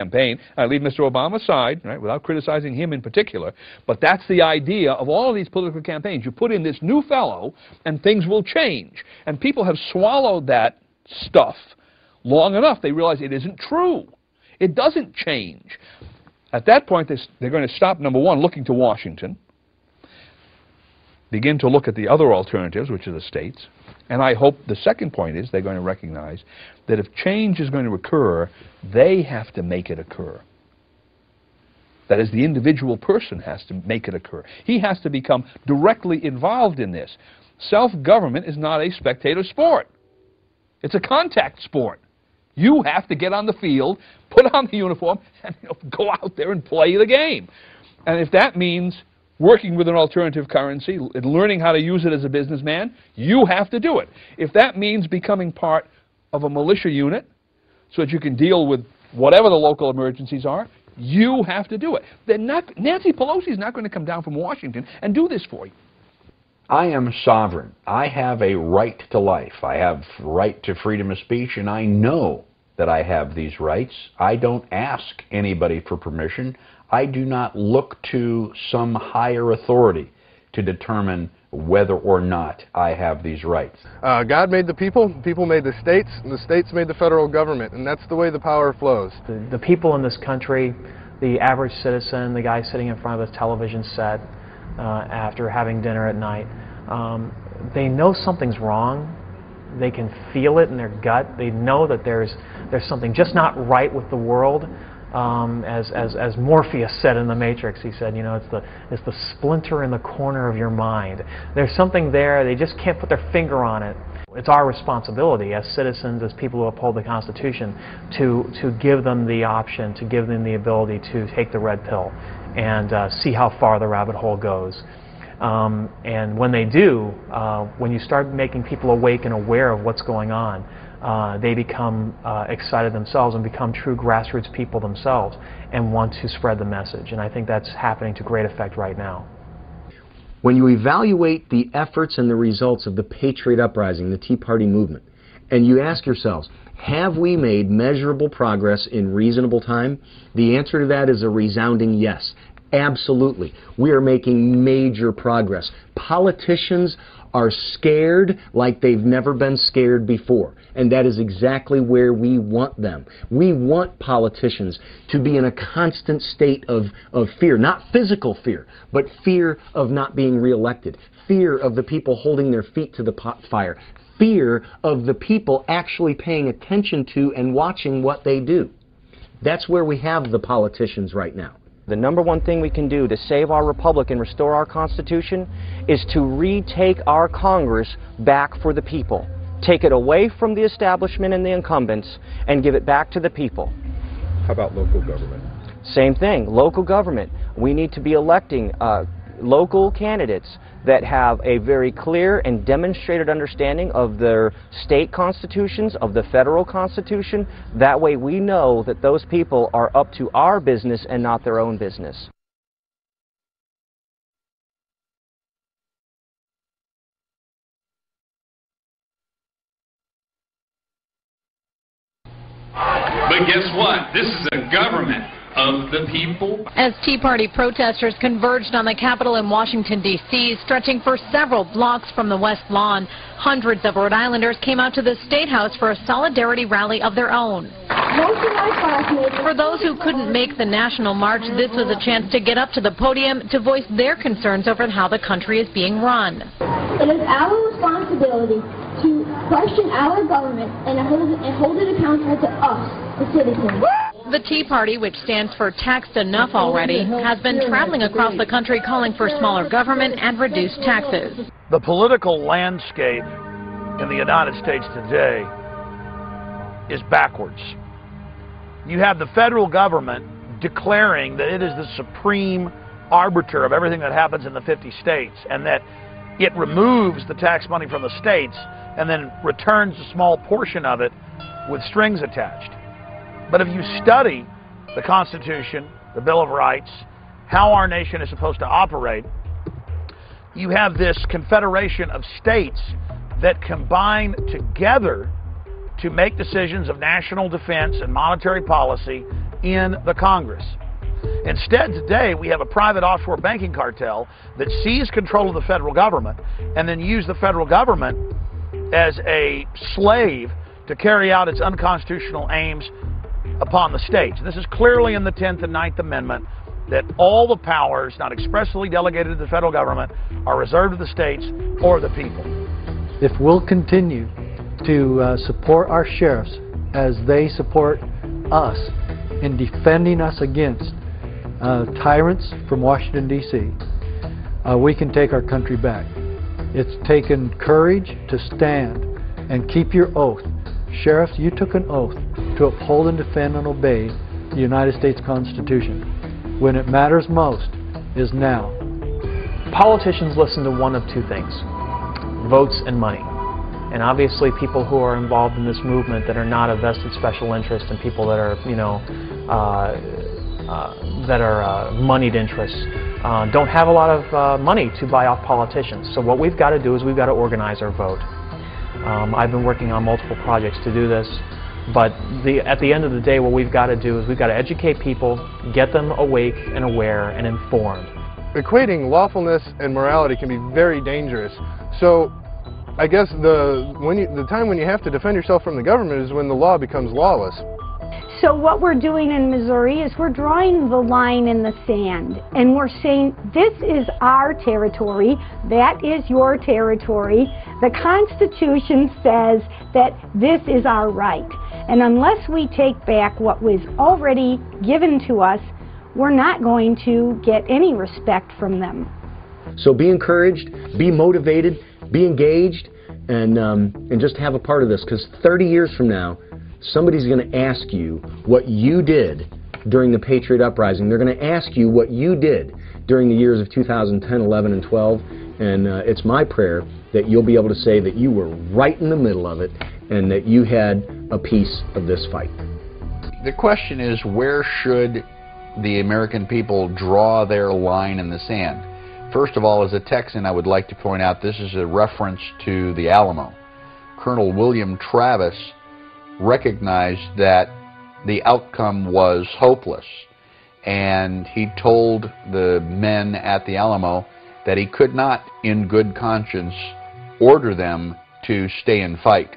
campaign. I leave Mr. Obama aside, right, without criticizing him in particular, but that's the idea of all of these political campaigns. You put in this new fellow and things will change. And people have swallowed that stuff long enough. They realize it isn't true. It doesn't change. At that point, they're going to stop, number one, looking to Washington, begin to look at the other alternatives, which are the states, and I hope the second point is they're going to recognize that if change is going to occur, they have to make it occur. That is, the individual person has to make it occur. He has to become directly involved in this. Self-government is not a spectator sport. It's a contact sport. You have to get on the field, put on the uniform, and go out there and play the game. And if that means working with an alternative currency and learning how to use it as a businessman, you have to do it. If that means becoming part of a militia unit so that you can deal with whatever the local emergencies are, you have to do it. Nancy Pelosi is not going to come down from Washington and do this for you. I am sovereign. I have a right to life. I have right to freedom of speech, and I know that I have these rights. I don't ask anybody for permission. I do not look to some higher authority to determine whether or not I have these rights. God made the people made the states, and the states made the federal government, and that's the way the power flows. The people in this country, the average citizen, the guy sitting in front of his television set after having dinner at night, they know something's wrong. They can feel it in their gut. They know that there's something just not right with the world. As Morpheus said in The Matrix, he said, you know, it's the splinter in the corner of your mind. There's something there. They just can't put their finger on it. It's our responsibility as citizens, as people who uphold the Constitution, to give them the option, to give them the ability to take the red pill and see how far the rabbit hole goes. And when they do, when you start making people awake and aware of what's going on, they become excited themselves and become true grassroots people themselves and want to spread the message. And I think that's happening to great effect right now. When you evaluate the efforts and the results of the Patriot Uprising, the Tea Party movement, and you ask yourselves, have we made measurable progress in reasonable time? The answer to that is a resounding yes. Absolutely. We are making major progress. Politicians are scared like they've never been scared before. And that is exactly where we want them. We want politicians to be in a constant state of fear. Not physical fear, but fear of not being reelected. Fear of the people holding their feet to the fire. Fear of the people actually paying attention to and watching what they do. That's where we have the politicians right now. The number one thing we can do to save our republic and restore our Constitution is to retake our Congress back for the people. Take it away from the establishment and the incumbents and give it back to the people. How about local government? Same thing, local government. We need to be electing local candidates that have a very clear and demonstrated understanding of their state constitutions, of the federal constitution. That way we know that those people are up to our business and not their own business. But guess what? This is a government of the people. As Tea Party protesters converged on the Capitol in Washington, D.C., stretching for several blocks from the West Lawn, hundreds of Rhode Islanders came out to the State House for a solidarity rally of their own. For those who couldn't make the national march, this was a chance to get up to the podium to voice their concerns over how the country is being run. It is our responsibility to question our government and hold it accountable to us, the citizens. The Tea Party, which stands for Taxed Enough Already, has been traveling across the country calling for smaller government and reduced taxes. The political landscape in the United States today is backwards. You have the federal government declaring that it is the supreme arbiter of everything that happens in the 50 states and that it removes the tax money from the states and then returns a small portion of it with strings attached. But if you study the Constitution, the Bill of Rights, how our nation is supposed to operate, you have this confederation of states that combine together to make decisions of national defense and monetary policy in the Congress. Instead, today, we have a private offshore banking cartel that seized control of the federal government and then used the federal government as a slave to carry out its unconstitutional aims upon the states. This is clearly in the 10th and 9th Amendment, that all the powers not expressly delegated to the federal government are reserved to the states or the people. If we'll continue to support our sheriffs as they support us in defending us against tyrants from Washington, D.C., we can take our country back. It's taken courage to stand and keep your oath. Sheriffs, you took an oath to uphold and defend and obey the United States Constitution. When it matters most is now. Politicians listen to one of two things: votes and money. And obviously people who are involved in this movement that are not a vested special interest and people that are, moneyed interests don't have a lot of money to buy off politicians. So what we've got to do is we've got to organize our vote. I've been working on multiple projects to do this, but at the end of the day, what we've got to do is we've got to educate people, get them awake and aware and informed. Equating lawfulness and morality can be very dangerous. So I guess the time when you have to defend yourself from the government is when the law becomes lawless. So what we're doing in Missouri is we're drawing the line in the sand, and we're saying this is our territory, that is your territory. The Constitution says that this is our right, and unless we take back what was already given to us, we're not going to get any respect from them. So be encouraged, be motivated, be engaged, and just have a part of this, because 30 years from now, somebody's going to ask you what you did during the Patriot Uprising. They're going to ask you what you did during the years of 2010, 11, and 12, and it's my prayer that you'll be able to say that you were right in the middle of it and that you had a piece of this fight. The question is, where should the American people draw their line in the sand? First of all, as a Texan, I would like to point out this is a reference to the Alamo. Colonel William Travis recognized that the outcome was hopeless, and he told the men at the Alamo that he could not, in good conscience, order them to stay and fight.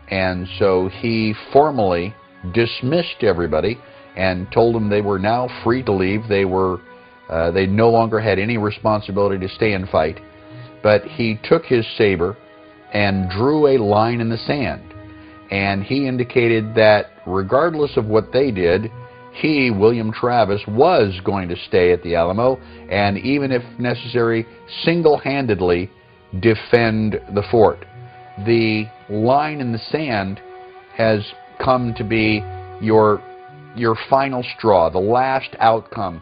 And so he formally dismissed everybody and told them they were now free to leave. They no longer had any responsibility to stay and fight. But he took his saber and drew a line in the sand. And he indicated that regardless of what they did, he, William Travis, was going to stay at the Alamo and, even if necessary, single-handedly defend the fort. The line in the sand has come to be your final straw, the last outcome.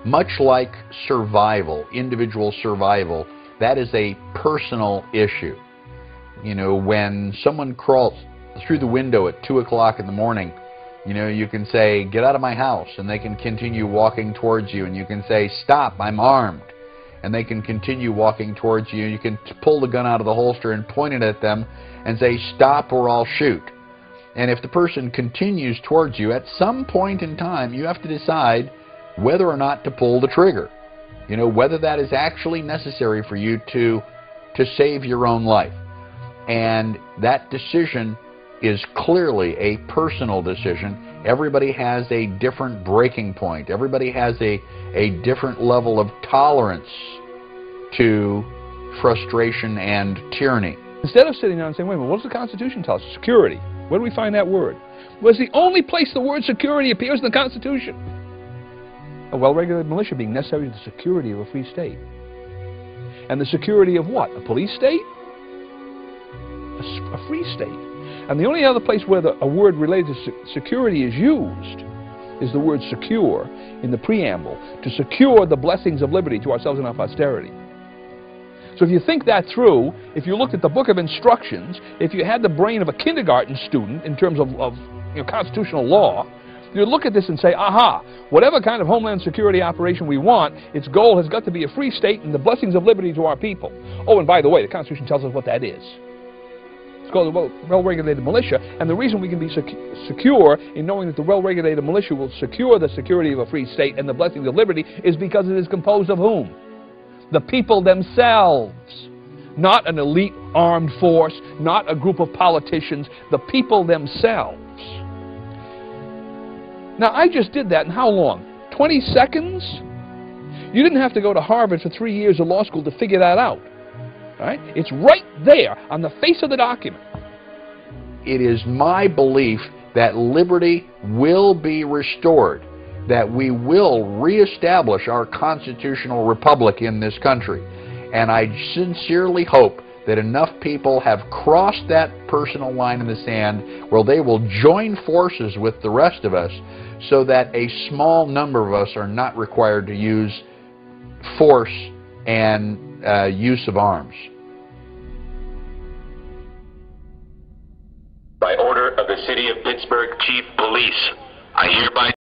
Much like survival, individual survival, that is a personal issue. You know, when someone crawls through the window at 2 o'clock in the morning, you know, you can say, "Get out of my house," and they can continue walking towards you, and you can say, "Stop, I'm armed," and they can continue walking towards you. You can pull the gun out of the holster and point it at them and say, "Stop or I'll shoot." And if the person continues towards you, at some point in time, you have to decide whether or not to pull the trigger. You know, whether that is actually necessary for you to save your own life. And that decision is clearly a personal decision. Everybody has a different breaking point. Everybody has a different level of tolerance to frustration and tyranny. Instead of sitting down and saying, wait a minute, what does the Constitution tell us? Security. Where do we find that word? Well, it's the only place the word security appears in the Constitution. A well-regulated militia being necessary to the security of a free state. And the security of what? A police state? A free state. And the only other place where a word related to security is used is the word secure in the preamble, to secure the blessings of liberty to ourselves and our posterity. So if you think that through, if you looked at the book of instructions, if you had the brain of a kindergarten student in terms of constitutional law, you'd look at this and say, aha, whatever kind of homeland security operation we want, its goal has got to be a free state and the blessings of liberty to our people. Oh, and by the way, the Constitution tells us what that is. It's called the well-regulated militia, and the reason we can be secure in knowing that the well-regulated militia will secure the security of a free state and the blessings of liberty is because it is composed of whom? The people themselves. Not an elite armed force, not a group of politicians, the people themselves. Now, I just did that in how long? 20 seconds? You didn't have to go to Harvard for 3 years of law school to figure that out. All right? It's right there on the face of the document. It is my belief that liberty will be restored, that we will reestablish our constitutional republic in this country. And I sincerely hope that enough people have crossed that personal line in the sand where they will join forces with the rest of us so that a small number of us are not required to use force and use of arms. By order of the City of Pittsburgh Chief Police, I hereby